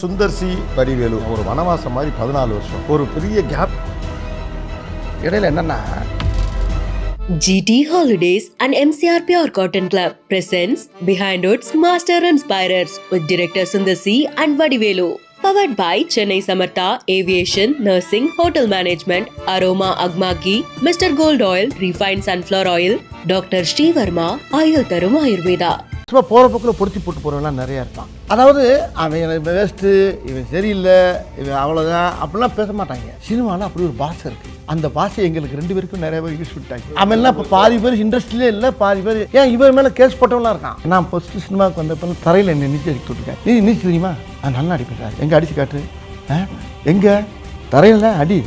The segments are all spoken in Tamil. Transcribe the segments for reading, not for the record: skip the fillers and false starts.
சுந்தர் சி வடிவேலு ஒரு வனவாசம் மாதிரி 14 வருஷம் ஒரு பெரிய கேப் இடையில என்னன்னா GT Holidays and MCR Pure Cotton Club presents Behind Woods Master Inspirers with director Sundar C and Vadivelu. Powered by Chennai Samartha Aviation, Nursing, Hotel Management, Aroma Agma Ghee, Mr. Gold Oil, Refined Sunflower Oil, Dr. Sri Verma, Ayul Tarum Ayurveda. சும்மா போகிற போக்கில் பொருத்தி போட்டு போகிறவங்களாம் நிறையா இருப்பான். அதாவது அவன் வேஸ்ட்டு, இவன் சரியில்லை, இவன் அவ்வளோதான் அப்படிலாம் பேச மாட்டாங்க. சினிமாவில் அப்படி ஒரு பாஷை இருக்குது. அந்த பாஷை எங்களுக்கு 2 பேருக்கும் நிறைய பேர் யூஸ் பண்ணிட்டாங்க. அவன்லாம் இப்போ பாதி பேர் இண்டஸ்ட்ரியிலே இல்லை, பாதி பேர் ஏன் இவன் மேலே கேஸ் போட்டவங்களாம் இருக்கான். நான் ஃபஸ்ட்டு சினிமாவுக்கு வந்தப்போ தரையில் என்ன நீச்சல் அடிக்க விட்டுருக்கேன். நீச்சல் தெரியுமா? நல்லா அடிப்பேன். எங்கே அடித்து காட்டு? எங்கே தரையில் அடி,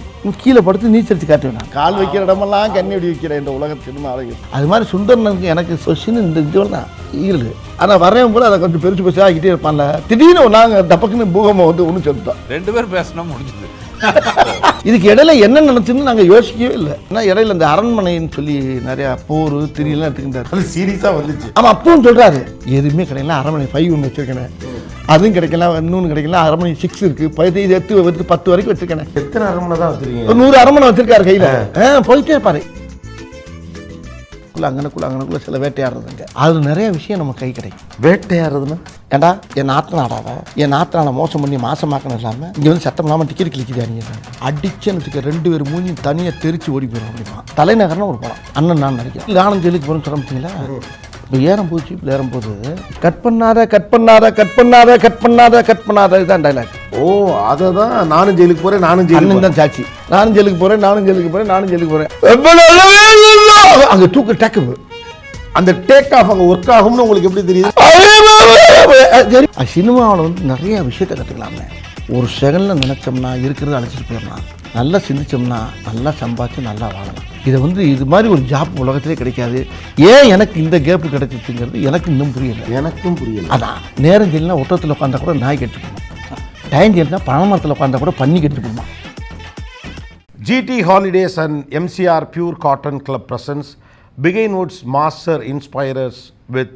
கீழே படுத்து நீச்சல் அடிச்சு காட்டுவேன். கால் வைக்கிற இடமெல்லாம் கண்ணி அடி வைக்கிற இந்த உலக சினிமா அது மாதிரி சுந்தரனுக்கு எனக்கு சொசின்னு இந்த இதுவெல்லாம் தான் ஈடு. ஆனால் வரவன் போல அதை கொஞ்சம் பெருசு பெருசாக ஆகிட்டே இருப்பான்ல. திடீர்னு நாங்கள் டப்பக்குன்னு பூகம்பம் வந்து ஒன்று சொல்லிட்டோம். 2 பேர் பேசினா முடிஞ்சது. இதுக்கு இடையில என்ன நினைச்சுன்னு நாங்கள் யோசிக்கவே இல்லை. ஏன்னா இடையில இந்த அரண்மனைன்னு சொல்லி நிறையா போர் திரியெல்லாம் எடுத்துக்கிட்டாரு. அது சீரியஸாக வந்துச்சு. ஆமாம், அப்பவும் சொல்கிறாரு எதுவுமே கிடைக்கல, அரண்மனை 5 ஒன்று வச்சுருக்கேன், அதுவும் கிடைக்கல, இன்னொன்று கிடைக்கல, அரண்மனை 6 இருக்குது, 10 வரைக்கும் வச்சுருக்கேன். எத்தனை அரண்மனை தான் வச்சுருக்கீங்க? 100 அரண்மனை வச்சுருக்காரு கையில். போயிட்டே இருப்பாரு. அங்கனக்குள்ள சில வேட்டையாடுறதுங்க. அது நிறைய விஷயம் நம்ம கை கிடைக்கும். வேட்டையாடுறதுன்னா ஏண்டா என் நாத்தனாடாவ என் நாத்தனால மோசம் பண்ணி மாசமாக்கணும் இல்லாமல் இங்கே வந்து சட்டம் இல்லாமல் டிக்கெட் கிளிக்கிறாங்க. அடிச்சேன்னு வச்சுக்க 2 பேர் மூஞ்சி தனியாக தெரிச்சு ஓடி போயிடும். அப்படிமா தலைநகர்னா ஒரு படம் அண்ணன் நான் நினைக்கிறேன். நானும் ஜெயிலுக்கு போகிறேன்னு சொல்ல முடியுங்களா? இப்போ ஏறும்போது கட் பண்ணாத இதுதான் டைலாக். ஓ, அதை தான் நானும் ஜெயிலுக்கு போகிறேன், நானும் ஜெயிலுக்கு தான் சாட்சி. நானும் ஜெயிலுக்கு போகிறேன். அங்கே தூக்கு டேக்கு அந்த டேக் ஆஃப் அங்கே ஒர்க் ஆகும்னு உங்களுக்கு எப்படி தெரியுது? சினிமாவில் வந்து நிறைய விஷயத்தை கற்றுக்கலாமே. ஒரு செகண்டில் நினச்சோம்னா இருக்கிறத அழைச்சிட்டு போயிடலாம். நல்லா சிந்திச்சோம்னா நல்லா சம்பாதிச்சு நல்லா வாழலாம். இதை வந்து இது மாதிரி ஒரு ஜாப் உலகத்திலே கிடைக்காது. ஏன் எனக்கு இந்த கேப்பு கிடைச்சிச்சுங்கிறது எனக்கு இன்னும் புரியலை. எனக்கும் புரியலை. அதான் நேரம் தெரியலாம். ஒட்டத்தில் உட்காந்தா கூட நாய் கெட்டு போகணும். டைம் தெரியலாம் பனைமரத்தில் உட்காந்தா கூட பண்ணி கெட்டு போகணும். GT Holidays and MCR Pure Cotton Club presents Behind Woods Master Inspirers with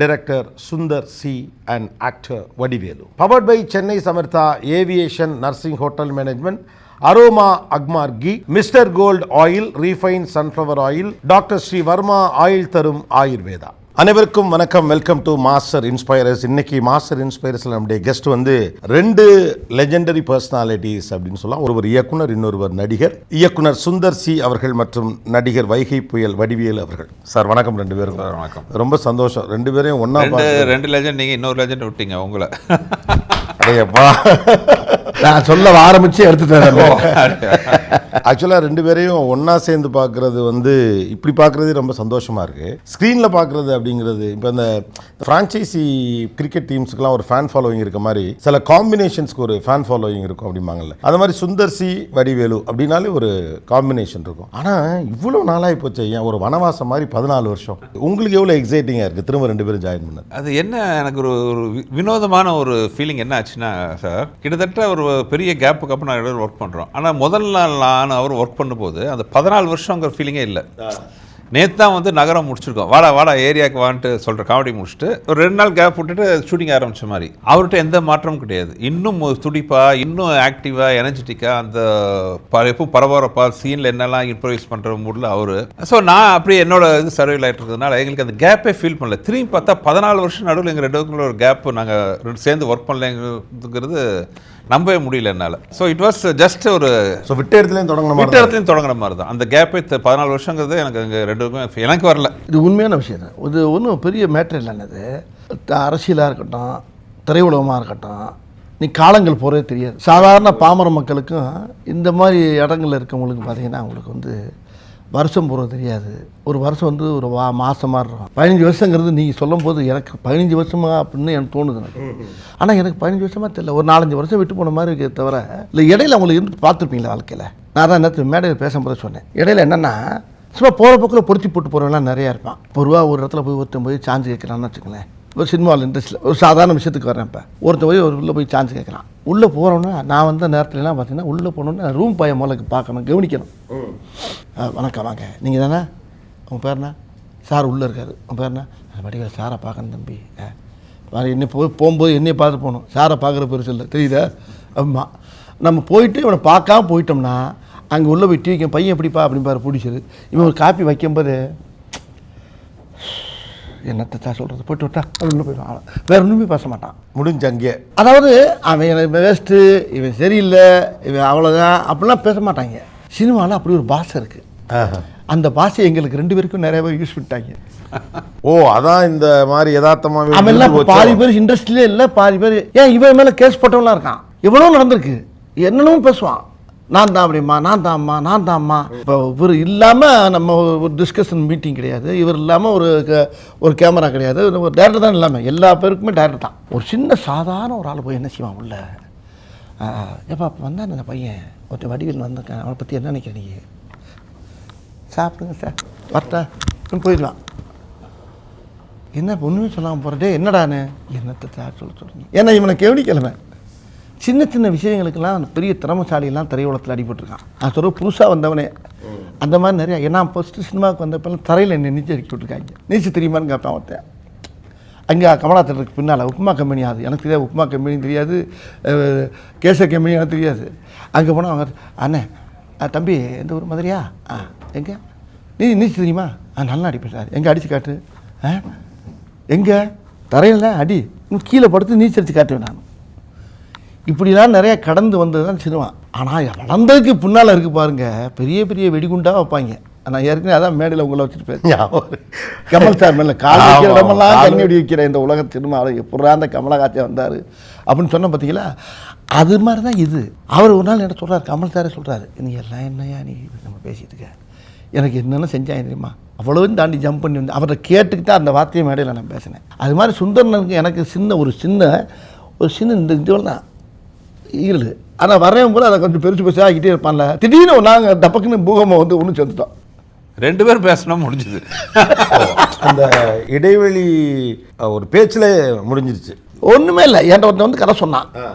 director Sundar C and actor Vadivelu. Powered by Chennai Samartha Aviation, Nursing, Hotel Management, Aroma Agma Ghee, Mr. Gold Oil, Refined Sunflower Oil, Dr. Sri Verma, Ayul Tarum Ayurveda. அனைவருக்கும் வணக்கம். Welcome to Master Inspirers. இன்னைக்கு மாஸ்டர் இன்ஸ்பைரர்ஸில் நம்முடைய கெஸ்ட் வந்து 2 லெஜெண்டரி பர்சனாலிட்டிஸ் அப்படின்னு சொல்லலாம். ஒருவர் இயக்குனர், இன்னொருவர் நடிகர். இயக்குனர் சுந்தர் சி அவர்கள் மற்றும் நடிகர் வைகை புயல் வடிவேலு அவர்கள். சார் வணக்கம். 2 பேரும் வணக்கம். ரொம்ப சந்தோஷம் 2 பேரையும் ஒன்றா. 2 லெஜெண்ட், நீங்கள் இன்னொரு லெஜெண்ட் விட்டீங்க உங்களை. அடையப்பா, நான் சொல்ல ஆரம்பிச்சு எடுத்துட்டேன். ஆக்சுவலாக 2 பேரையும் ஒன்றா சேர்ந்து பார்க்குறது வந்து இப்படி பார்க்குறது ரொம்ப சந்தோஷமாக இருக்குது. ஸ்க்ரீனில் பார்க்குறது அப்படிங்கிறது இப்போ இந்த ஃப்ரான்ச்சைசி கிரிக்கெட் டீம்ஸுக்கெலாம் ஒரு ஃபேன் ஃபாலோவிங் இருக்க மாதிரி சில காம்பினேஷன்ஸ்க்கு ஒரு ஃபேன் ஃபாலோவிங் இருக்கும் அப்படிம்பாங்கல்ல. அது மாதிரி சுந்தர் சி வடிவேலு அப்படின்னாலே ஒரு காம்பினேஷன் இருக்கும். ஆனால் இவ்வளோ நாளாகி போச்சு ஏன் ஒரு வனவாசம் மாதிரி 14 வருஷம். உங்களுக்கு எவ்வளோ எக்ஸைட்டிங்காக இருக்குது திரும்ப 2 பேரும் ஜாயின் பண்ணது? அது என்ன எனக்கு ஒரு வினோதமான ஒரு ஃபீலிங் என்ன ஆச்சுன்னா சார், கிட்டத்தட்ட ஒரு பெரிய கேப்புக்கு அப்புறம் நான் ஒர்க் பண்ணுறோம். ஆனால் முதல் நாள் நான் அவர் ஒர்க் பண்ணும்போது அந்த 14 வருஷங்கிற ஃபீலிங்கே இல்லை. நேற்று தான் வந்து நகரம் முடிச்சிருக்கோம், வாடா ஏரியாவுக்கு வான்ட்டு சொல்கிற காமெடி முடிச்சுட்டு ஒரு 2 நாள் கேப் விட்டுட்டு ஷூட்டிங் ஆரம்பித்த மாதிரி. அவர்கிட்ட எந்த மாற்றமும் கிடையாது. இன்னும் துடிப்பாக, இன்னும் ஆக்டிவாக, எனர்ஜெட்டிக்காக, அந்த எப்பவும் பரபரப்பாக சீனில் என்னெல்லாம் இம்ப்ரவைஸ் பண்ணுற மூடில் அவர். ஸோ நான் அப்படியே என்னோட இது சர்வைவ் ஆகிட்டு இருக்கிறதுனால எங்களுக்கு அந்த கேப்பே ஃபீல் பண்ணல. திரும்பி பார்த்தா 14 வருஷம் நடுவில் எங்கள் 2 பேருக்குள்ள ஒரு கேப்பு நாங்கள் சேர்ந்து ஒர்க் பண்ணலங்கிறது நம்பவே முடியல என்னால். ஸோ இட் வாஸ் ஜஸ்ட் ஒரு விட்ட இடத்துலையும் தொடங்குற மாதிரி தான். அந்த கேப்பே 14 வருஷங்கிறது எனக்கு அங்கே 2 பேருக்கும் எனக்கு வரல. இது உண்மையான விஷயம் தான். இது ஒன்றும் பெரிய மேட்டர் இல்லைன்னது. அரசியலாக இருக்கட்டும், திரையுலகமாக இருக்கட்டும், நீ காலங்கள் போகிறதே தெரியாது. சாதாரண பாமர மக்களுக்கும் இந்த மாதிரி இடங்களில் இருக்கவங்களுக்கு பார்த்தீங்கன்னா அவங்களுக்கு வந்து வருஷம் போகிறது தெரியாது. ஒரு வருஷம் வந்து ஒரு மாதமாக இருக்கும். 15 வருஷங்கிறது நீங்கள் சொல்லும் போது எனக்கு 15 வருஷமா அப்படின்னு எனக்கு தோணுது. ஆனால் எனக்கு 15 வருஷமாக தெரியல, ஒரு 4-5 வருஷம் விட்டு போன மாதிரி இருக்கே தவிர இல்லை. இடையில அவங்களுக்கு இருந்து பார்த்துருப்பீங்களா வாழ்க்கையில்? நான் தான் நேற்று மேடையில் பேசும்போது சொன்னேன். இடையில என்னென்னா சும்மா போகிற போக்கில் பொருத்தி போட்டு போகிறவங்களாம் நிறையா இருப்பான். பொதுவாக ஒரு இடத்துல போய் ஒருத்தன் போய் சான்ஸ் கேட்குறான்னு வச்சுக்கலேன். ஒரு சினிமாவில் இண்டஸ்ட்ரியில் ஒரு சாதாரண விஷயத்துக்கு வரேன். இப்போ ஒருத்தர் போய் உள்ளே போய் சான்ஸ் கேட்குறான். உள்ளே போகிறோன்னா நான் வந்த நேரத்துலலாம் பார்த்தீங்கன்னா உள்ளே போனோன்னா ரூம் பையன் மூலக்கு பார்க்கணும், கவனிக்கணும். வணக்கம், வாங்க, நீங்கள் தானே? உங்கள் பேர்னா? சார் உள்ளே இருக்காரு. உங்கள் பேர்னா? வடிவேல் சாரை பார்க்கணும் தம்பி. என்னை போகும்போது என்னையை பார்த்து போகணும், சாரை பார்க்குற பெருசு இல்லை, தெரியுதா? ஆமா, நம்ம போயிட்டு இவனை பார்க்காம போயிட்டோம்னா அங்கே உள்ள போய் டீ வைக்க பையன் எப்படிப்பா அப்படின்னு பாரு பிடிச்சது. இவன் ஒரு காப்பி வைக்கும்போது என்னத்தை சொல்கிறது, போய்ட்டு விட்டா அது உள்ள போயிடுவான், வேறு ஒன்றுமே பேச மாட்டான், முடிஞ்ச அங்கே. அதாவது அவன் எனக்கு வேஸ்ட்டு, இவன் சரியில்லை, இவன் அவ்வளோதான் அப்படிலாம் பேச மாட்டாங்க. சினிமாவில் அப்படி ஒரு பாஷை இருக்குது. அந்த பாஷை எங்களுக்கு 2 பேருக்கும் நிறைய பேர் யூஸ் பண்ணிட்டாங்க. ஓ, அதான் இந்த மாதிரி யதார்த்தமாக அவன் எல்லாம் பாதி பேர் இண்டஸ்ட்ரியிலே இல்லை, பாதி பேர் ஏன் இவன் மேலே கேஸ் போட்டவங்களாம் இருக்கான். எவ்வளோ நடந்திருக்கு, என்னென்னமோ பேசுவான். நான் தான் அப்படிம்மா, நான் தான்ம்மா, நான் தான்ம்மா. இப்போ இவர் இல்லாமல் நம்ம ஒரு டிஸ்கஷன் மீட்டிங் கிடையாது, இவர் இல்லாமல் ஒரு கேமரா கிடையாது, ஒரு டேரக்டர் தான் இல்லாமல் எல்லா பேருக்குமே டேரக்டர் தான். ஒரு சின்ன சாதாரண ஒரு ஆள் போய் என்ன செய்வான் உள்ள, எப்போ அப்போ வந்தான் அந்த பையன் ஒருத்தர் வடிவில் வந்திருக்கேன், அவனை பற்றி என்ன நினைக்கிறேன் நீங்கள், சாப்பிடுங்க சார் வரட்டா போயிடலாம். என்ன ஒன்றுமே சொல்லாமல் போகிறதே என்னடான்னு என்னத்தை சார் சொல்லுங்க. ஏன்னா இவனை கவனிக்கலமே. சின்ன சின்ன விஷயங்களுக்கெல்லாம் பெரிய திறமசாலியெல்லாம் திரையுலகத்தில் அடிபட்டுருக்கான். நான் சொல்ல புதுசாக வந்தவனே அந்த மாதிரி நிறையா. ஏன்னா ஃபஸ்ட்டு சினிமாவுக்கு வந்தப்பெல்லாம் தரையில் என்னை நீச்சல் அடிக்க விட்டுருக்காங்க. நீச்சல் தெரியுமான்னு கேட்பேன் ஒருத்தன். அங்கே கமலா தேட்டருக்கு பின்னால் உப்புமா கம்பெனி, அது எனக்கு தெரியாது, உப்புமா கம்பெனியும் தெரியாது, கேசர் கம்பெனி எனக்கு தெரியாது. அங்கே போனால் அவங்க அண்ணே தம்பி எந்த ஊர் மதுரையா, எங்கே நீச்சல் தெரியுமா, நல்லா அடிப்பேன் சார், எங்கே அடித்து காட்டு, எங்கே தரையில் அடி, கீழே படுத்து நீச்சல் அடித்து காட்டுவேன் நான். இப்படிலாம் நிறையா கடந்து வந்தது தான் சினிமா. ஆனால் வளர்ந்ததுக்கு பின்னால் இருக்குது பாருங்கள், பெரிய பெரிய வெடிகுண்டாக வைப்பாங்க. நான் ஏற்கனவே அதான் மேடையில் உங்களை வச்சுருப்பேன், கமல் சார் மேலே கால் வைக்கிற இடமெல்லாம் கண்ணி வெடி வைக்கிற இந்த உலக சினிமாவில் எப்படா அந்த கமலஹாசன் வந்தார் அப்படின்னு சொன்ன பார்த்தீங்களா. அது மாதிரி தான் இது. அவர் ஒரு நாள் என்ன சொல்கிறார், கமல் சாரே சொல்கிறாரு, நீ எல்லாம் என்னையா நீ நம்ம பேசிகிட்டு இருக்க, எனக்கு என்னென்ன செஞ்சாங்க தெரியுமா, அவ்வளோவும் தாண்டி ஜம்ப் பண்ணி வந்து அவரை கேட்டுக்கிட்டு அந்த வார்த்தையை மேடையில் நான் பேசினேன். அது மாதிரி சுந்தரனுக்கு எனக்கு ஒரு சின்ன இந்த இதுவள் தான் ஈரல். ஆனால் வரையும் போது அதை கொஞ்சம் பெருசு ஆகிட்டே இருப்பான்ல. திடீர்னு நாங்கள் டப்பக்குன்னு பூகமாக வந்து ஒன்று சேர்ந்துட்டோம். 2 பேர் பேசணும் முடிஞ்சுது. அந்த இடைவெளி ஒரு பேச்சில் முடிஞ்சிருச்சு. ஒன்றுமே இல்லை. என்கிட்ட ஒருத்தன் வந்து கதை சொன்னான்.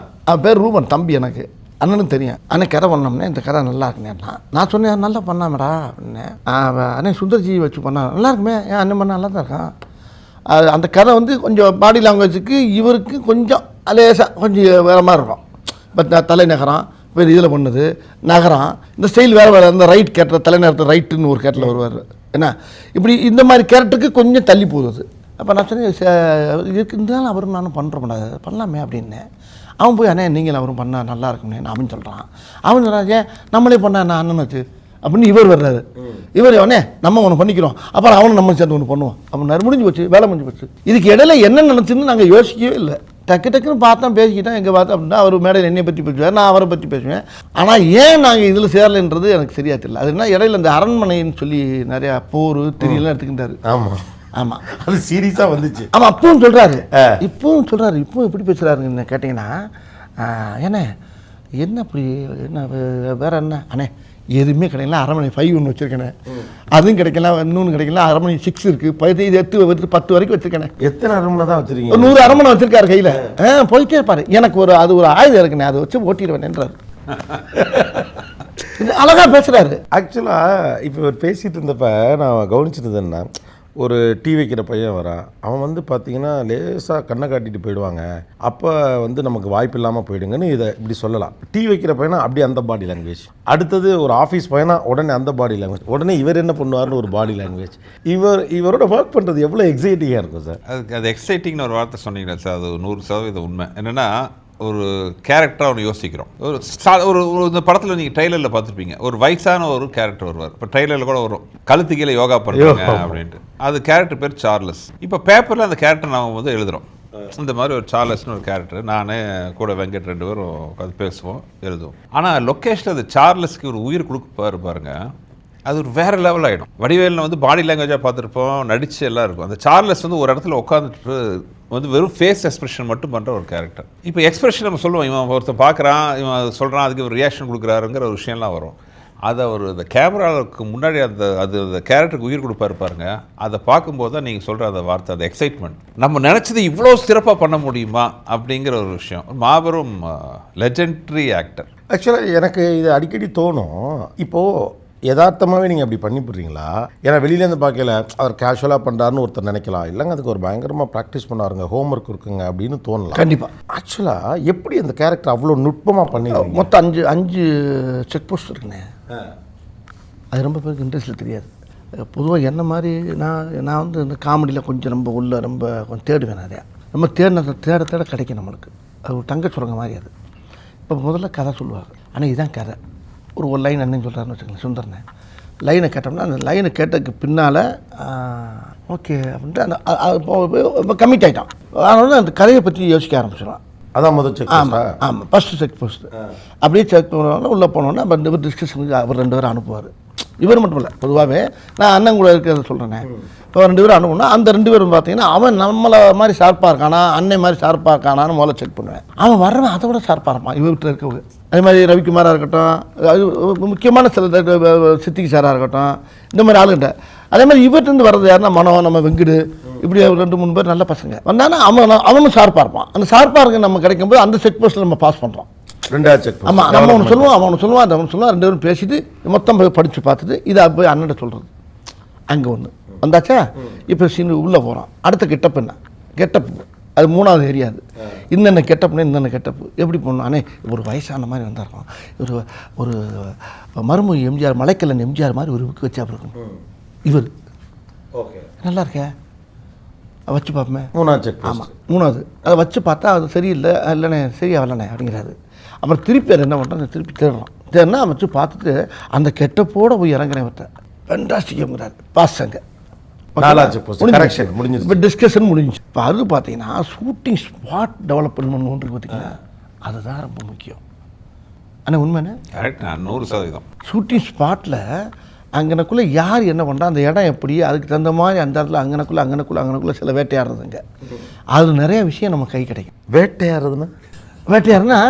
அவன் பேர் ரூபன், தம்பி எனக்கு, அண்ணனுக்கு தெரியும். அண்ணன் கதை பண்ணோம்னே இந்த கதை நல்லா இருக்குண்ணேன்னா நான் சொன்னேன், நல்லா பண்ணாமடா அப்படின்னேன். அண்ணன் சுந்தர்ஜி வச்சு பண்ணா நல்லா இருக்குமே, ஏன் அண்ணன் பண்ண நல்லா தான் இருக்கான். அந்த கதை வந்து கொஞ்சம் பாடி லாங்குவேஜுக்கு இவருக்கு கொஞ்சம் லேசாக கொஞ்சம் வேறு மாதிரி இருக்கும். இப்போ தலைநகரம் இப்போ இதில் பண்ணது நகரம், இந்த ஸ்டைல் வேறு வேறு. அந்த ரைட் கேரக்டர் தலைநகரத்தை ரைட்டுன்னு ஒரு கேரக்டரில் வருவார். என்ன இப்படி இந்த மாதிரி கேரக்டருக்கு கொஞ்சம் தள்ளி போகுது. அப்போ நான் சொன்னேன், இதுக்கு இருந்தாலும் அவரும் நானும் பண்ணுறோம்டா, பண்ணலாமே அப்படின்னேன். அவன் போய் அண்ணே நீங்களும் அவரும் பண்ணால் நல்லா இருக்கும்னே அப்படின்னு சொல்கிறான். அவன் சொல்கிறான், ஏன் நம்மளே பண்ண நான் அண்ணன் வச்சு அப்படின்னு இவர் வர்றாரு. இவர் அவனே நம்ம ஒன்று பண்ணிக்கிறோம், அப்புறம் அவனும் நம்ம சேர்ந்து ஒன்று பண்ணுவோம் அப்படின்னு முடிஞ்சு போச்சு, வேலை முடிஞ்சு போச்சு. இதுக்கு இடையில என்ன நினச்சுன்னு நாங்கள் யோசிக்கவே இல்லை. டக்குன்னு பார்த்தா பேசிக்கிட்டேன், எங்கே பார்த்தா அப்படின்னா அவர் மேடையில் என்னை பற்றி பேசுவார், நான் அவரை பற்றி பேசுவேன். ஆனால் ஏன் நாங்கள் இதில் சேரலைன்றது எனக்கு சரியா தெரியல. அது என்ன இடையில இந்த அரண்மனைன்னு சொல்லி நிறையா போர் தெரியலாம் எடுத்துக்கிட்டாரு. ஆமாம் ஆமாம், அது சீரியஸாக வந்துச்சு. ஆமாம், அப்பவும் சொல்கிறாரு, இப்பவும் எப்படி பேசுகிறாருன்னு கேட்டிங்கன்னா, ஏண்ணே என்ன அப்படி என்ன வேற என்ன அண்ணே எதுவுமே கிடைக்கல, அரண்மனை 5 ஒன்று வச்சுருக்கேனே, அதுவும் கிடைக்கல, இன்னொன்று கிடைக்கல, அரண்மனை 6 இருக்குது, இது 10 வரைக்கும் வச்சுருக்கேனே. எத்தனை அரண்மனை தான் வச்சுருக்கீங்க? 100 அரண்மனை வச்சுருக்காரு கையில். போயிட்டே இருப்பார். எனக்கு அது ஒரு ஆயுதம் இருக்குண்ணே, அதை வச்சு ஓட்டிடுவேன்ன்றார். அழகாக பேசுகிறாரு. ஆக்சுவலாக இப்போ இவர் பேசிகிட்டு இருந்தப்போ நான் கவனிச்சிருந்தேன்னா, ஒரு டீ வைக்கிற பையன் வரான், அவன் வந்து பார்த்தீங்கன்னா லேசாக கண்ணை காட்டிட்டு போயிடுவாங்க, அப்போ வந்து நமக்கு வாய்ப்பு இல்லாமல் போயிடுங்கன்னு இதை இப்படி சொல்லலாம். டீ வைக்கிற பையனா அப்படியே அந்த பாடி லாங்குவேஜ். அடுத்தது ஒரு ஆஃபீஸ் பையனா உடனே அந்த பாடி லாங்குவேஜ். உடனே இவர் என்ன பண்ணுவார்னு ஒரு பாடி லாங்குவேஜ். இவரோட ஒர்க் பண்ணுறது எவ்வளோ எக்ஸைட்டிங்காக இருக்கும் சார். அது எக்ஸைட்டிங்னு ஒரு வார்த்தை சொன்னீங்களா சார், அது 100% உண்மை. என்னென்னா ஒரு கேரக்டராக ஒன்று யோசிக்கிறோம். ஒரு இந்த படத்தில் நீங்கள் ட்ரெய்லரில் பார்த்துருப்பீங்க, ஒரு வயசான ஒரு கேரக்டர் வருவார். இப்போ ட்ரெய்லரில் கூட வரும், கழுத்து கீழே யோகா பண்ணுறாங்க அப்படின்ட்டு. அது கேரக்டர் பேர் சார்லஸ். இப்போ பேப்பரில் அந்த கேரக்டர் நாம் வந்து எழுதுகிறோம். இந்த மாதிரி ஒரு சார்லஸ்னு ஒரு கேரக்டர், நான் கூட வெங்கட் 2 பேரும் உட்காந்து பேசுவோம், எழுதுவோம். ஆனால் லொக்கேஷனில் அந்த சார்லஸ்க்கு ஒரு உயிர் கொடுப்பாரு பாருங்க, அது ஒரு வேறு லெவல் ஆகிடும். வடிவேலில் வந்து பாடி லாங்குவேஜாக பார்த்துருப்போம், நடிச்சு எல்லாம் இருக்கும். அந்த சார்லஸ் வந்து ஒரு இடத்துல உட்காந்துட்டு வந்து வெறும் ஃபேஸ் எக்ஸ்பிரஷன் மட்டும் பண்ணுற ஒரு கேரக்டர். இப்போ எக்ஸ்பிரஷன் நம்ம சொல்லுவோம், இவன் ஒருத்தர் பார்க்குறான், இவன் சொல்கிறான், அதுக்கு ஒரு ரியாக்ஷன் கொடுக்குறாருங்கிற ஒரு விஷயம்லாம் வரும். அதை ஒரு இந்த கேமராவுக்கு முன்னாடி அந்த கேரக்டருக்கு உயிர் கொடுப்பாரு பாருங்க, அதை பார்க்கும்போது தான் நீங்கள் சொல்கிற அந்த வார்த்தை, அந்த எக்ஸைட்மெண்ட், நம்ம நினச்சது இவ்வளோ சிறப்பாக பண்ண முடியுமா அப்படிங்கிற ஒரு விஷயம். மாபெரும் லெஜெண்டரி ஆக்டர். ஆக்சுவலாக எனக்கு இது அடிக்கடி தோணும். இப்போது யதார்த்தமாகவே நீங்கள் அப்படி பண்ணி போடுறீங்களா? ஏன்னா வெளியிலேருந்து பார்க்கல அவர் கேஷுவலாக பண்ணுறாருன்னு ஒருத்தர் நினைக்கலாம். இல்லைங்க அதுக்கு ஒரு பயங்கரமாக ப்ராக்டிஸ் பண்ணாருங்க, ஹோம்ஒர்க் இருக்குங்க அப்படின்னு தோணலாம். கண்டிப்பாக. ஆக்சுவலாக எப்படி அந்த கேரக்டர் அவ்வளோ நுட்பமாக பண்ணி மொத்தம் அஞ்சு செக் போஸ்ட் இருக்குண்ணே. அது ரொம்ப பேருக்கு இன்ட்ரெஸ்ட்டில் தெரியாது. பொதுவாக என்ன மாதிரி நான் வந்து இந்த காமெடியில் கொஞ்சம் ரொம்ப கொஞ்சம் தேடுவேன் நிறையா. நம்ம தேட கிடைக்கும் நம்மளுக்கு. அது ஒரு தங்க சுரங்க மாதிரி. அது இப்போ முதல்ல கதை சொல்லுவாங்க. ஆனால் இதுதான் கதை. ஒரு லைன் அண்ணன் சொல்கிறாருன்னு வச்சுக்கோங்களேன், சுந்தரனை லைனை கேட்டோம்னா அந்த லைனை கேட்டதுக்கு பின்னால் ஓகே அப்படின்ட்டு அந்த கமிட் ஆகிட்டான். அதனால அந்த கதையை பற்றி யோசிக்க ஆரம்பிச்சிடலாம். அதான் முதல் செக். ஆமாம் ஃபஸ்ட்டு செக் போஸ்ட்டு. அப்படியே செக் பண்ணுவாங்க. உள்ளே போனோன்னா அப்போ இந்த டிஸ்கஷனுக்கு அவர் 2 பேரும் அனுப்புவார். இவர் மட்டும் இல்லை, பொதுவாகவே நான் அண்ணன் கூட இருக்கிறத சொல்கிறேனே. இப்போ 2 பேரும் அனுப்புனா அந்த 2 பேரும் பார்த்தீங்கன்னா அவன் நம்மளை மாதிரி ஷார்ப்பாக இருக்கானா, அன்னை மாதிரி ஷார்ப்பாக இருக்கானான்னு முதல்ல செக் பண்ணுவேன். அவன் வர்றவன் அதை விட ஷார்ப்பாக இருப்பான் இவர்கிட்ட இருக்கவங்க. அதே மாதிரி ரவிக்குமாராக இருக்கட்டும், அது முக்கியமான சில சித்திக்கு சாராக இருக்கட்டும், இந்த மாதிரி ஆளுகிட்ட. அதே மாதிரி இவர்கிட்ட வர்றது யாருன்னா மனோ, நம்ம வெங்கடு, இப்படி 2-3 பேர் நல்ல பசங்க வந்தானா அவனும் ஷார்ப்பாக இருப்பான். அந்த ஷார்ப்பாக இருக்க நம்ம கிடைக்கும்போது அந்த செக் போஸ்ட்டில் நம்ம பாஸ் பண்ணுறோம். 2வது செக். ஆமாம், நம்ம ஒன்று சொல்லுவோம், அவன் ஒன்று சொல்லுவான், அவன் சொல்லுவான். 2 பேரும் பேசிட்டு மொத்தம் படித்து பார்த்துட்டு இதை போய் அண்ணன் சொல்கிறது. அங்கே ஒன்று வந்தாச்சா. இப்போ சீனு உள்ளே போகிறான். அடுத்த கெட்டப் என்ன? கெட்டப் அது 3வது ஏரியா. அது இன்னென்ன கெட்டப்னா இன்னென்ன கெட்டப்பு எப்படி போடணும். அண்ணே ஒரு வயசான மாதிரி வந்தாருக்கும், ஒரு மருமகி எம்ஜிஆர், மலைக்கல்லன் எம்ஜிஆர் மாதிரி ஒரு புக்கு வச்சா இருக்கும் இவர். ஓகே, நல்லா இருக்கே, வச்சு பார்ப்போமே. 3வது செக். ஆமாம், 3வது அதை வச்சு பார்த்தா அது சரியில்லை, இல்லைண்ணே சரியா வரலண்ணே அப்படிங்கிறாரு. அப்புறம் திருப்பி அதை என்ன பண்ணுறோம், திருப்பி தேடுறோம் வச்சு பார்த்துட்டு அந்த கெட்டப்போடு போய் இறங்குறேன். விட்ட ஃபென்டாஸ்டிக்ங்கிறார் பாசங்க. 4வது செக் போஸ்ட் கரெக்ஷன் முடிஞ்சு. இப்போ டிஸ்கஷன் முடிஞ்சு. இப்போ அது பார்த்தீங்கன்னா ஷூட்டிங் ஸ்பாட் டெவலப்மெண்ட் ஒன்று பார்த்தீங்கன்னா அதுதான் ரொம்ப முக்கியம். ஆனால் உண்மைன்னு கரெக்ட், 100%. ஷூட்டிங் ஸ்பாட்டில் அங்கனக்குள்ளே யார் என்ன பண்ணுறா, அந்த இடம் எப்படி, அதுக்கு தகுந்த மாதிரி அந்த இடத்துல அங்கனக்குள்ளே சில வேட்டையாடுறதுங்க. அது நிறைய விஷயம் நம்ம கை கிடைக்கும். வேட்டையாடுறதுன்னா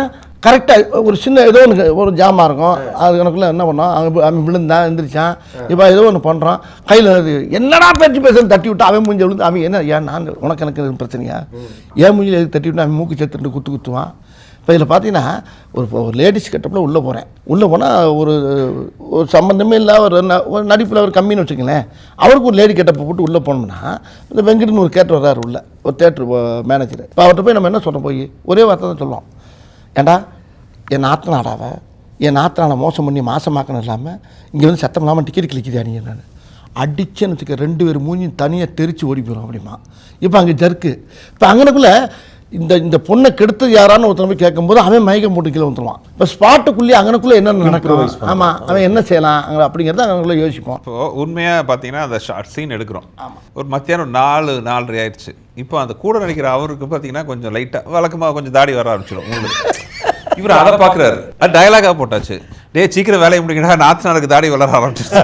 கரெக்டாக ஒரு சின்ன ஏதோ ஒன்று ஒரு ஜாமான் இருக்கும், அது கணக்குள்ள என்ன பண்ணோம், அவன் விழுந்தான் எந்திரிச்சான், இப்போ ஏதோ ஒன்று பண்ணுறான், கையில் என்னடா பேசுன்னு தட்டி விட்டு அவன் மூஞ்சி விழுந்து அவன் என்ன ஏன் நான் உனக்கு எனக்கு பிரச்சனையா, ஏன் மூஞ்சில் எதுக்கு தட்டி விட்டு அவன் மூக்கு சேர்த்துட்டு குத்துவான். இப்போ இதில் பார்த்தீங்கன்னா ஒரு லேடிஸ் கெட்டப்பில் உள்ளே போனால் ஒரு சம்மந்தமே இல்லை, ஒரு நடிப்பில் ஒரு கம்மின்னு வச்சுக்கங்களேன். அவருக்கு ஒரு லேடி கெட்டப்பை போட்டு உள்ளே போனோம்னா இந்த வெங்கட்னு ஒரு கேரக்டர் வர்றாரு உள்ள, ஒரு தேட்டர் மேனேஜர். இப்போ அவர்கிட்ட போய் நம்ம என்ன சொல்கிறோம், போய் ஒரே வார்த்தை தான் சொல்லுவோம், ஏண்டா என் நாத்தனாடாவை என் நாத்தனானை மோசம் பண்ணி மாசமாக்கணும் இல்லாமல் இங்கே வந்து சத்தம் இல்லாமல் டிக்கெட் கிளிக்குதா நீங்கள் நான் அடிச்சேன்னு வச்சுக்க 2 பேர் மூஞ்சியும் தனியாக தெரிச்சு ஓடி போயிடும் அப்படிமா. இப்போ அங்கே ஜர்க்கு. இப்போ அங்கனக்குள்ளே இந்த பொண்ணை கெடுத்தது யாரான்னு ஒருத்தர் போய் கேட்கும்போது அவன் மயக்கம் போட்டு கீழே வந்துடுவான். இப்போ ஸ்பாட்டுக்குள்ளேயே அங்கனக்குள்ளே என்னென்ன நடக்கும், ஆமாம் அவன் என்ன செய்யலாம் அப்படிங்கிறத அங்கனக்குள்ளே யோசிப்போம். இப்போ உண்மையாக பார்த்தீங்கன்னா அந்த ஷார்ட் சீன் எடுக்கிறோம், ஒரு மத்தியானம் 4:30 ஆயிடுச்சு. இப்போ அந்த கூட நடிக்கிற அவருக்கு பார்த்தீங்கன்னா கொஞ்சம் லைட்டாக வழக்கமாக கொஞ்சம் தாடி வர ஆரம்பிச்சிடும் உங்களுக்கு. இவர் அதை பார்க்குறாரு, அது டயலாகாக போட்டாச்சு, டே சீக்கிரம் வேலையை முடிக்கடா, நாத்தனாருக்கு தாடி வளர ஆரம்பிச்சிருச்சு.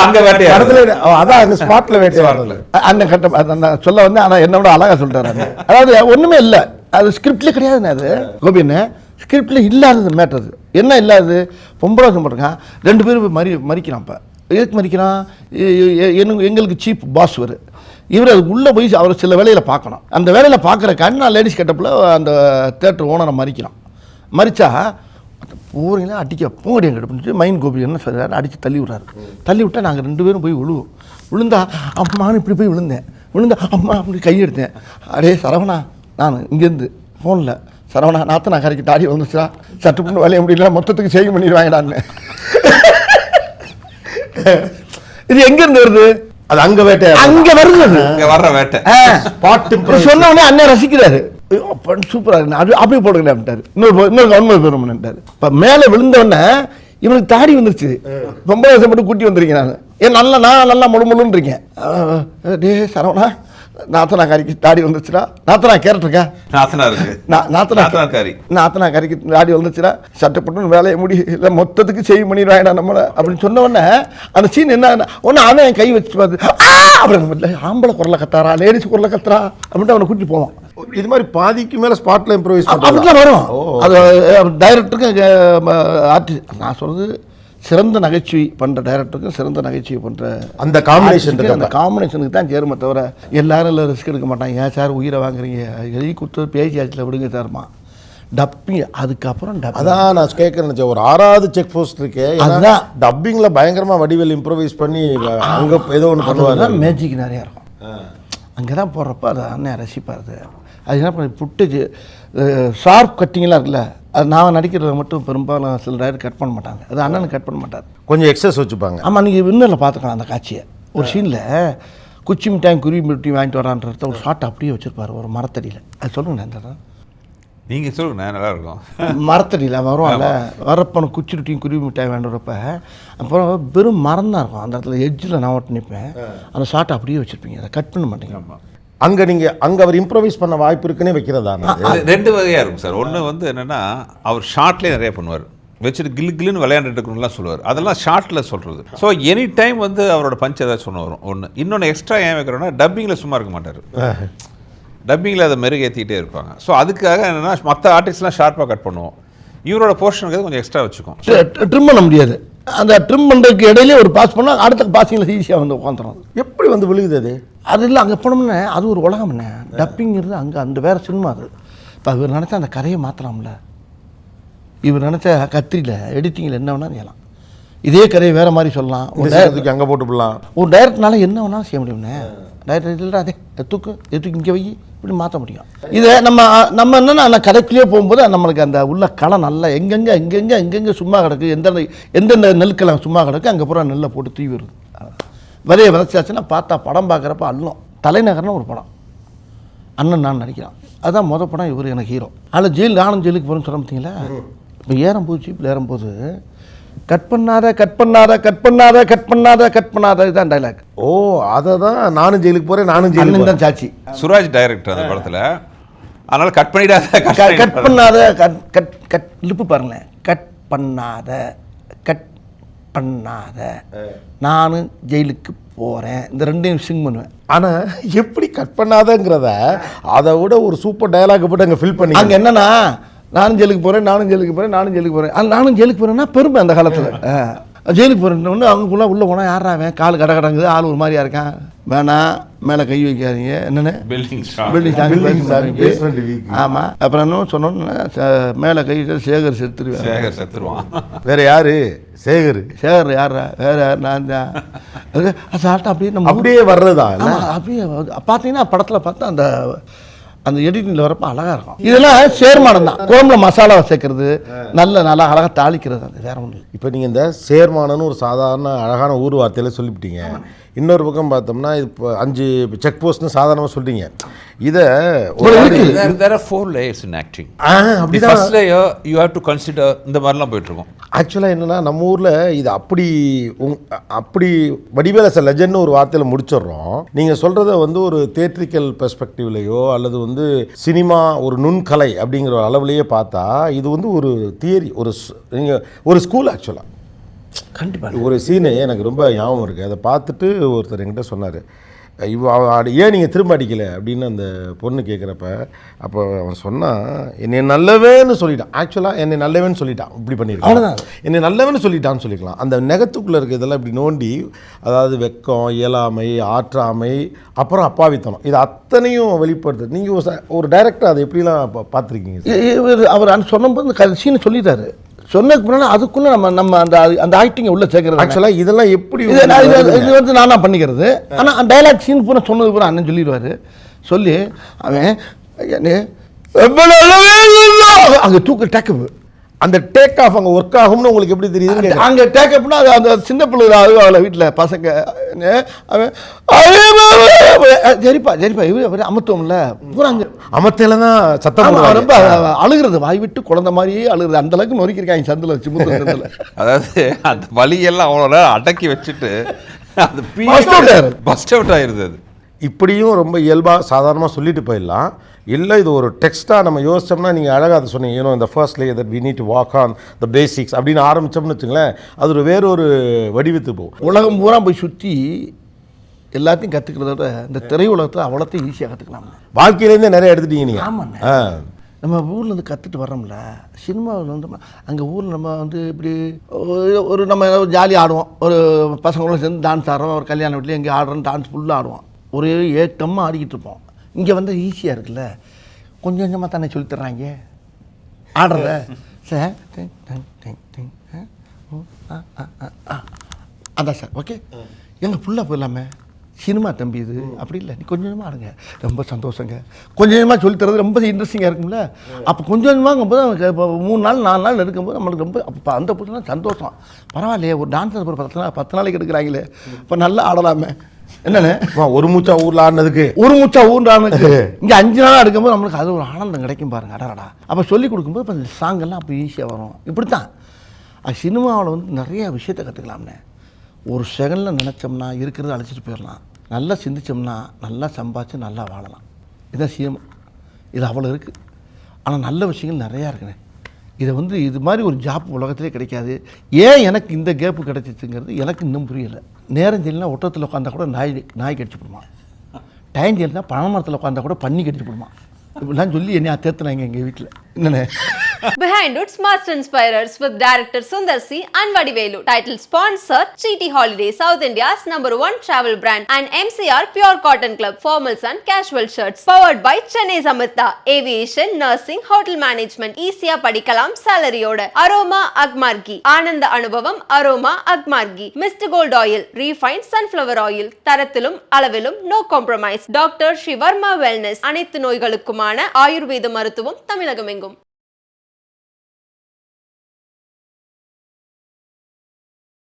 அங்கே வேட்டையாடு, அதான் ஸ்பாட்டில் வேட்டையாடு அந்த கட்டம் அந்த சொல்ல வந்து. ஆனால் என்னோட அழகாக சொல்லிட்டாரு. அதாவது ஒன்றுமே இல்லை, அது ஸ்கிரிப்ட்லேயே கிடையாதுண்ணே. அது கோபின்னு ஸ்கிரிப்டில் இல்லாதது மேட்டர். என்ன இல்லாதது, பொம்பளை சொல்லிருக்கான் 2 பேரும் மறிக்கிறான். இப்போ எதுக்கு மறிக்கிறான், எங்களுக்கு சீப் பாஸ் வரு இவர் அது உள்ளே போய் அவர் சில வேலையில் பார்க்கணும். அந்த வேலையில் பார்க்குறக்காண்டி நான் லேடிஸ் கெட்டப்பில் அந்த தேட்டர் ஓனரை மறிச்சா போகிறீங்களா அடிக்க பூங்கடி எங்கிட்ட பண்ணிட்டு மைன் கோபி என்ன சொல்கிறாரு, அடித்து தள்ளி விட்டால் நாங்கள் 2 பேரும் போய் விழுந்தா அம்மானு இப்படி போய் விழுந்தா அம்மா அப்படி கையெடுத்தேன். அடே சரவணா, நான் இங்கேருந்து ஃபோனில் சரவணா நாத்தனா கரைக்கு தாடி வந்துச்சா, சட்டு பண்ணு வேலையை முடியல, மொத்தத்துக்கு சேவிங் பண்ணிடுவாங்கடான்னு. இது எங்கேருந்து வருது, அது அங்கே அங்கே வருது, வர்ற வேட்டை பாட்டு சொன்ன உடனே அண்ணன் ரசிக்கிறாரு, சூப்பராக இருக்கு அது அப்படியே போடுங்க அப்படின்ட்டாரு. இன்னொரு கவர்மெண்ட் பெருமன்ட்டாரு. இப்போ மேலே விழுந்தோடனே இவனுக்கு தாடி வந்துருச்சு, ரொம்ப வருஷப்பட்டு கூட்டி வந்திருக்கேன் நான், நான் நல்லா முழுன்னு இருக்கேன். டே சரவணா நாத்தனா கறிக்கு தாடி வந்துச்சுடா, நாத்தனா கேரக்டருக்கா நாத்தனா கறிக்கு தாடி வந்துச்சுடா, சட்டப்பட்டு வேலையை இல்லை மொத்தத்துக்கு சேவ் பண்ணிடுவாங்கடா நம்மளை அப்படின்னு சொன்ன உடனே அந்த சீன் என்ன ஒன்று அவன் என் கை வச்சு பார்த்து அப்படி ஆம்பளை குரலை கத்தாரா லேடிஸ் குரலை கத்துறா அப்படின்ட்டு அவனை கூட்டி போவான். இது மாதிரி பாதிக்கு மேலே ஸ்பாட்டில் இம்ப்ரூவைஸ் அப்படிலாம் வரும். அது டைரக்டருக்கு ஆர்டிஸ்ட் நான் சொல்கிறது சிறந்த நகைச்சுவை பண்ணுற டைரக்டருக்கு சிறந்த நகைச்சுவை பண்ணுற அந்த காம்பினேஷனுக்கு தான் சேருமே தவிர எல்லாரும் இல்லை ரிஸ்க் எடுக்க மாட்டாங்க. ஏன் சார் உயிரை வாங்குறீங்க, எழுதி கொடுத்து பேசி ஆச்சில் விடுங்க சார்மா, டப்பிங் அதுக்கப்புறம் அதான் நான் கேட்குறேன் நினச்சேன். ஒரு 6வது செக் போஸ்ட் இருக்கே, அதுதான். டப்பிங்கில் பயங்கரமாக வடிவேல் இம்ப்ரோவைஸ் பண்ணி அங்கே ஏதோ ஒன்று பண்ணுவார். மேஜிக் நிறையா இருக்கும். அங்கே தான் போடுறப்ப அது அண்ணன் ரசிப்பார். அது என்ன பண்ணி புட்டேஜ் ஷார்ப் கட்டிங்லாம் இருக்குல்ல, அது நான் நடிக்கிறத மட்டும் பெரும்பாலும் சில டயர் கட் பண்ண மாட்டாங்க. அது அண்ணனுக்கு கட் பண்ண மாட்டார், கொஞ்சம் எக்ஸஸ் வச்சுப்பாங்க. ஆமாம், நீங்கள் வின்னரில் பார்த்துக்கலாம் அந்த காட்சியை. ஒரு சீனில் குச்சி மிட்டாய் குருவி மிட்டாய் வாங்கிட்டு வரான்றத ஒரு ஷார்ட் அப்படியே வச்சுருப்பார் ஒரு மரத்தடியில். அது சொல்லுங்க அந்த இடம். நீங்கள் சொல்லுங்க, நல்லா இருக்கும். மரத்தடியில் வருவான்ல, வரப்போ குச்சி ரொட்டியும் குருவி மிட்டாய் வேண்டுறப்ப அப்புறம் வெறும் மரம் தான் இருக்கும். அந்த இடத்துல எட்ஜில் நான் ஓட்டு நிற்பேன். அந்த ஷார்ட்டை அப்படியே வச்சுருப்பீங்க, அதை கட் பண்ண மாட்டீங்க. அங்கே அவர் இம்ப்ரோவைஸ் பண்ண வாய்ப்பு இருக்குன்னே வைக்கிறதா? 2 வகையாக இருக்கும் சார். ஒன்று வந்து என்னென்னா அவர் ஷார்ட்லேயே நிறைய பண்ணுவார், வச்சுட்டு கில்லுன்னு விளையாண்டுட்டு இருக்கணும்லாம் சொல்லுவார். அதெல்லாம் ஷார்ட்டில் சொல்கிறது. ஸோ எனி டைம் வந்து அவரோட பஞ்ச் ஏதாச்சும் சொன்ன வரும். இன்னொன்று எக்ஸ்ட்ரா ஏன் வைக்கிறோன்னா டப்பிங்கில் சும்மா இருக்க மாட்டார், டப்பிங்கில் அதை மெருகேற்றிக்கிட்டே இருப்பாங்க. ஸோ அதுக்காக என்னென்னா மற்ற ஆர்டிஸ்ட்லாம் ஷார்ப்பாக கட் பண்ணுவோம், இவரோட போர்ஷனுக்கு கொஞ்சம் எக்ஸ்ட்ரா வச்சுக்கோம். ட்ரிம் பண்ண முடியாது. அந்த ட்ரிம் பண்ணுறதுக்கு இடையிலே ஒரு பாஸ் பண்ணால் அடுத்த பாசிங்கில் ஈஸியாக வந்து உட்காந்துரும். எப்படி வந்து விழுகுது அது? அது இல்லை, அங்கே போனோம்னா அது ஒரு உலகம்ண்ணே. டப்பிங்கிறது அங்கே அந்த வேறு சினிமா அது. இப்போ இவர் நினச்சா அந்த கரையை மாற்றலாம்ல, இவர் நினச்ச கத்திரியில் எடிட்டிங்கில் என்ன வேணாலும் செய்யலாம். இதே கதையை வேறு மாதிரி சொல்லலாம். ஒரு டைரக்டருக்கு அங்கே போட்டு போடலாம். ஒரு டைரக்டர்னால என்ன வேணாலும் செய்ய முடியும்ண்ணே. டைரக்டர் இல்லை அதே எதுக்கு இங்கே வை இப்படி மாற்ற முடியும். இதை நம்ம என்னென்னா அந்த கடைக்குள்ளேயே போகும்போது நம்மளுக்கு அந்த உள்ள களை நல்லா எங்கெங்கே சும்மா கிடக்கு, எந்தெந்த நெல்கெல்லாம் சும்மா கிடக்கு அங்கே பூரா நெல்லை போட்டு தூவி வருது. விதையை விதைச்சாச்சுன்னா பார்த்தா படம் பார்க்குறப்ப அல்லும். தலைநகர்னு ஒரு படம் அண்ணன் நான் நடிக்கிறான், அதுதான் மொதல் படம். இவர் எனக்கு ஹீரோ. அதில் நானும் ஜெயிலுக்கு போகிறேன்னு சொல்ல பார்த்தீங்களா. இப்போ ஏறும்போது ஜீப்பில் ஏறும்போது கட் பண்ணாத இதுதான் டைலாக். ஓ, அதை தான் நானும் ஜெயிலுக்கு போகிறேன், நானும் ஜெயிலுக்கு தான் சாட்சி. சுராஜ் டைரக்டர் அந்த படத்தில். அதனால் கட் லிப்பு பாருங்களேன். கட் பண்ணாத நானும் ஜெயிலுக்கு போகிறேன், இந்த 2 சிங் பண்ணுவேன். ஆனால் எப்படி கட் பண்ணாதங்கிறத அதை விட ஒரு சூப்பர் டயலாக் போட்டு அங்கே ஃபில் பண்ணி அங்கே என்னன்னா நானும் ஜெயிலுக்கு போகிறேன். அது நானும் ஜெயிலுக்கு போகிறேன்னா பெருமை அந்த காலத்தில். ஜெயிலுக்கு போகிறேன்னு அவங்க உள்ளே போனால் யாரா அவன் கால் கடங்குது, ஆள் ஒரு மாதிரியா இருக்கான், வேணாம் மேலே கை வைக்காதீங்க என்னென்னு பில்டிங். ஆமாம், அப்புறம் என்ன சொன்னோன்னு மேலே கை சேகர் செத்துருவான். வேற யாரு? சேகர் யாரா? வேற யார்? நான் தான். சாப்பிட்டா அப்படியே நம்ம அப்படியே வர்றதா? அப்படியே பார்த்தீங்கன்னா படத்தில் பார்த்தா அந்த எடிட்டிங்கில் வரப்போ அழகாக இருக்கும். இதெல்லாம் சேர்மானம் தான். குழம்புல மசாலாவை சேர்க்கறது, நல்லா அழகாக தாளிக்கிறது, அது வேற ஒன்று. இப்போ நீங்கள் இந்த சேர்மானன்னு ஒரு சாதாரண அழகான ஊர் வார்த்தையில் சொல்லிவிட்டீங்க. இன்னொரு பக்கம் பார்த்தோம்னா இப்போ 5 செக் போஸ்ட்னு சாதாரணமாக சொல்கிறீங்க. இதை there are 4 layers in acting. அப்படி the first layer you have to consider இந்த மாதிரிலாம் போயிட்டுருக்கோம். ஆக்சுவலாக என்னென்னா நம்ம ஊரில் இது அப்படி வடிவேல சார் லெஜெண்ட்னு ஒரு வார்த்தையில் முடிச்சிடுறோம். நீங்கள் சொல்கிறத வந்து ஒரு தியேட்ரிக்கல் பெர்ஸ்பெக்டிவ்லையோ அல்லது வந்து சினிமா ஒரு நுண்கலை அப்படிங்கிற ஒரு அளவுலேயே பார்த்தா இது வந்து ஒரு தியரி, நீங்கள் ஒரு ஸ்கூல். ஆக்சுவலாக கண்டிப்பாக ஒரு சீனு எனக்கு ரொம்ப ஞாபகம் இருக்குது. அதை பார்த்துட்டு ஒருத்தர் என்கிட்ட சொன்னார், ஏன் நீங்கள் திரும்ப அடிக்கலை அப்படின்னு அந்த பொண்ணு கேட்குறப்ப, அப்போ அவன் சொன்னான், என்னை நல்லவேன்னு சொல்லிட்டான். ஆக்சுவலாக என்னை நல்லவேன்னு சொல்லிட்டான், இப்படி பண்ணியிருக்கான், என்னை நல்லவேன்னு சொல்லிட்டான்னு சொல்லிக்கலாம். அந்த நெகத்துக்குள்ளே இருக்க இதெல்லாம் இப்படி நோண்டி, அதாவது வெக்கம், இயலாமை, ஆற்றாமை, அப்புறம் அப்பாவித்தனம், இது அத்தனையும் வெளிப்படுத்துது. நீங்கள் ஒரு டைரக்டர் அதை எப்படிலாம் பார்த்துருக்கீங்க? அவர் சொன்னபோது சீனை சொல்லிட்டாரு. சொன்னதுக்கு முன்னாடி அதுக்குள்ளே நம்ம அந்த ஆக்டிங்கை உள்ளே சேர்க்குறது. ஆக்சுவலாக இதெல்லாம் எப்படி இது வந்து நானாக பண்ணிக்கிறது. ஆனால் டைலாக் சீன் பூரா சொன்னது பூரா அண்ணன் சொல்லிடுவார். சொல்லி அவன் அங்கே தூக்கு டேக்கப், அந்த டேக் ஆஃப் அங்கே ஒர்க் ஆகும்னு உங்களுக்கு எப்படி தெரியுது? அங்கே டேக்கப்னா அது அந்த சின்ன பிள்ளை அவளை வீட்டில் பசங்க அவன் சரிப்பா இவர் அமத்துவம்ல பூரா அங்கே அமத்தையில் தான் சத்தம் ரொம்ப அழுகிறது, வாய் விட்டு குழந்தை மாதிரியே அழுகிறது. அந்த அளவுக்கு நொறுக்கிருக்காங்க சந்தில் வச்சு சந்தில். அதாவது அந்த வலியெல்லாம் அவ்வளோ அடக்கி வச்சுட்டு அது பஸ்ட் அவுட் ஆயிருது. அது இப்படியும் ரொம்ப இயல்பாக சாதாரணமாக சொல்லிட்டு போயிடலாம். இல்லை இது ஒரு டெக்ஸ்ட்டாக நம்ம யோசிச்சோம்னா நீங்கள் அழகாக அதை சொன்னீங்க, ஏன்னோ இந்த first layer that we need to walk on the basics அப்படின்னு ஆரம்பித்தோம்னு வச்சுங்களேன், அது ஒரு வேறொரு வடிவத்து போகும். உலகம் பூரா போய் சுற்றி எல்லாத்தையும் கற்றுக்கிறத விட இந்த திரையுலகத்தில் அவ்வளோத்தையும் ஈஸியாக கற்றுக்கலாம். வாழ்க்கையிலேருந்தே நிறைய எடுத்துட்டீங்க நீங்கள். ஆமாண்ணே, நம்ம ஊரில் இருந்து கற்றுட்டு வர்றோம்ல, சினிமாவில் வந்து அங்கே ஊரில் நம்ம வந்து இப்படி ஒரு நம்ம ஜாலியாக ஆடுவோம், ஒரு பசங்களோட சேர்ந்து டான்ஸ் ஆடுறோம், ஒரு கல்யாண வீட்டில் எங்கே ஆடுறோம், டான்ஸ் ஃபுல்லாக ஆடுவோம், ஒரே ஏக்கமாக ஆடிக்கிட்டு இருப்போம். இங்கே வந்து ஈஸியாக இருக்குல்ல, கொஞ்சம் கொஞ்சமாக தானே சொல்லித்தர்றாங்க. ஆடுறத சார் அதான் சார் ஓகே எங்கள் ஃபுல்லாக போயிடலாமே சினிமா தம்பி இது அப்படி இல்லை நீ கொஞ்சம் கொஞ்சமாக ஆடுங்க ரொம்ப சந்தோஷங்க கொஞ்சம் கொஞ்சமாக சொல்லித்தரது ரொம்ப இன்ட்ரெஸ்டிங்காக இருக்கும்ல அப்போ கொஞ்சம் கொஞ்சமாகும்போது அவனுக்கு இப்போ 3 நாள் 4 நாள் இருக்கும்போது நம்மளுக்கு ரொம்ப அப்போ அந்த புதுனா சந்தோஷம் பரவாயில்லையே ஒரு டான்ஸ் ஒரு 10 நாளைக்கு எடுக்கிறாங்களே இப்போ நல்லா ஆடலாமே என்னண்ணே ஒரு மூச்சா ஊரில் ஆடினதுக்கு ஒரு மூச்சா ஊன்றானுக்கு இங்கே 5 நாளாக எடுக்கும்போது நம்மளுக்கு அது ஒரு ஆனந்தம் கிடைக்கும் பாருங்க அடடா அப்போ சொல்லி கொடுக்கும்போது இப்போ இந்த சாங்கெல்லாம் அப்போ ஈஸியாக வரும் இப்படி தான் அது சினிமாவில் வந்து நிறைய விஷயத்தை கற்றுக்கலாம்னே ஒரு செகண்டில் நினச்சோம்னா இருக்கிறத அழைச்சிட்டு போயிடலாம் நல்லா சிந்திச்சோம்னா நல்லா சம்பாதிச்சு நல்லா வாழலாம் இதான் சிஎம் இது அவ்வளோ இருக்குது ஆனால் நல்ல விஷயங்கள் நிறையா இருக்குண்ணே இதை வந்து இது மாதிரி ஒரு ஜாப் உலகத்திலே கிடைக்காது ஏன் எனக்கு இந்த கேப்பு கிடைச்சிச்சுங்கிறது எனக்கு இன்னும் புரியலை நேரம் தெரியலனா ஒட்டத்தில் உட்காந்தா கூட நாய் கடிச்சு போடுமா டைம் தெரியலனா பனை மரத்தில் உட்காந்தா கூட பன்னி கடிச்சு போடுமா இப்படிலாம் சொல்லி என்னையா தேர்த்துனாங்க எங்கள் வீட்டில் என்னண்ணே Behind Roots Master Inspirers with director Sundar C and Vadivelu. Title sponsor GT Holidays, South India's #1 travel brand, and MCR Pure Cotton Club, formals and casual shirts. Powered by Chennai Samitha, Aviation, Nursing, Hotel Management, Easya Padikalam, Salary Order, Aroma Agmargi, Ananda Anubhavam, Aroma Agmargi, Mr. Gold Oil, Refined Sunflower Oil, Tarathilum, Alavilum, no compromise. Dr. Shivarma Wellness, அனைத்து நோய்களுக்குமான ஆயுர்வேத மருத்துவம் தமிழகமெங்கும்.